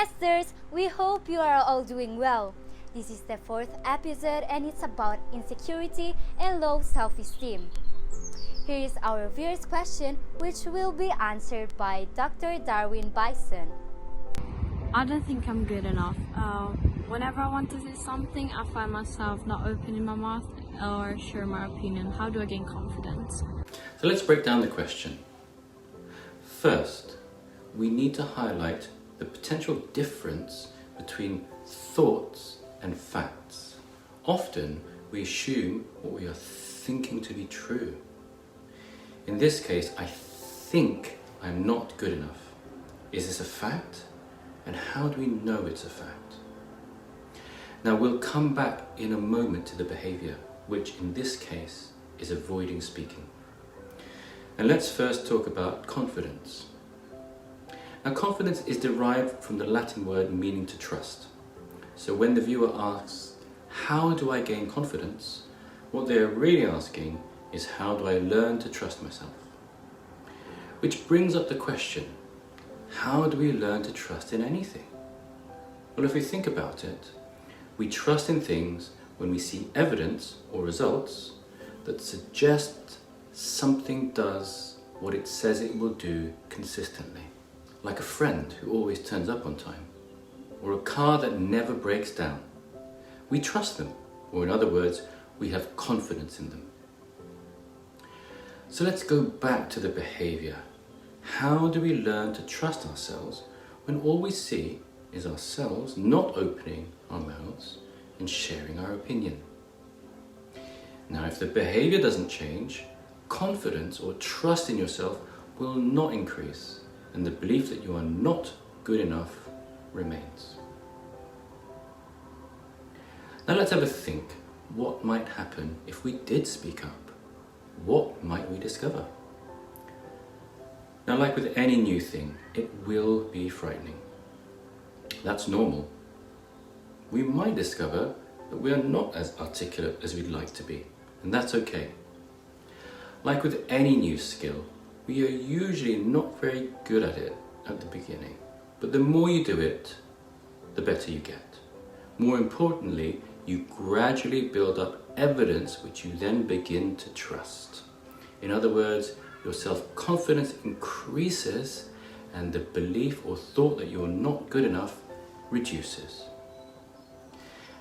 Nesters, we hope you are all doing well. This is the 4th episode and it's about insecurity and low self-esteem. Here is our viewer's question, which will be answered by Dr. Darwin Buyson. I don't think I'm good enough. Whenever I want to say something, I find myself not opening my mouth or share my opinion. How do I gain confidence? So let's break down the question. First, we need to highlight the potential difference between thoughts and facts. Often, we assume what we are thinking to be true. In this case, I think I'm not good enough. Is this a fact? And how do we know it's a fact? Now, we'll come back in a moment to the behavior, which in this case is avoiding speaking. And let's first talk about confidence. Now, confidence is derived from the Latin word meaning to trust. So when the viewer asks, how do I gain confidence? What they're really asking is, how do I learn to trust myself? Which brings up the question, how do we learn to trust in anything? Well, if we think about it, we trust in things when we see evidence or results that suggest something does what it says it will do consistently. Like a friend who always turns up on time, or a car that never breaks down. We trust them, or in other words, we have confidence in them. So let's go back to the behavior. How do we learn to trust ourselves when all we see is ourselves not opening our mouths and sharing our opinion? Now, if the behavior doesn't change, confidence or trust in yourself will not increase, and the belief that you are not good enough remains. Now let's have a think. What might happen if we did speak up? What might we discover? Now, like with any new thing, it will be frightening. That's normal. We might discover that we are not as articulate as we'd like to be, and that's okay. Like with any new skill, we are usually not very good at it at the beginning, but the more you do it, the better you get. More importantly, you gradually build up evidence which you then begin to trust. In other words, your self-confidence increases and the belief or thought that you are not good enough reduces.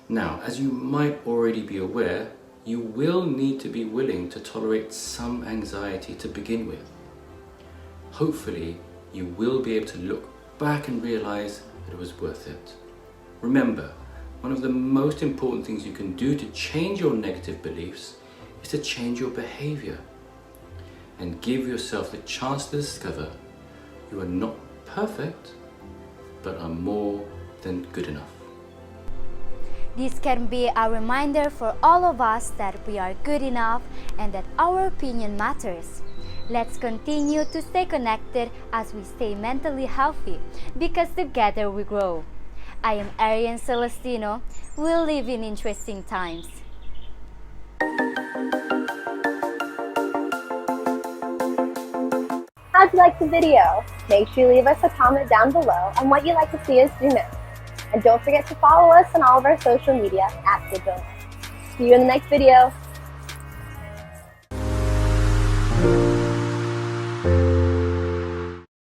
Now, as you might already be aware, you will need to be willing to tolerate some anxiety to begin with. Hopefully, you will be able to look back and realize that it was worth it. Remember, one of the most important things you can do to change your negative beliefs is to change your behavior and give yourself the chance to discover you are not perfect, but are more than good enough. This can be a reminder for all of us that we are good enough and that our opinion matters. Let's continue to stay connected as we stay mentally healthy, because together we grow. I am Erianne Celestino. We'll live in interesting times. How'd you like the video? Make sure you leave us a comment down below on what you'd like to see us do next. And don't forget to follow us on all of our social media at Digital. See you in the next video.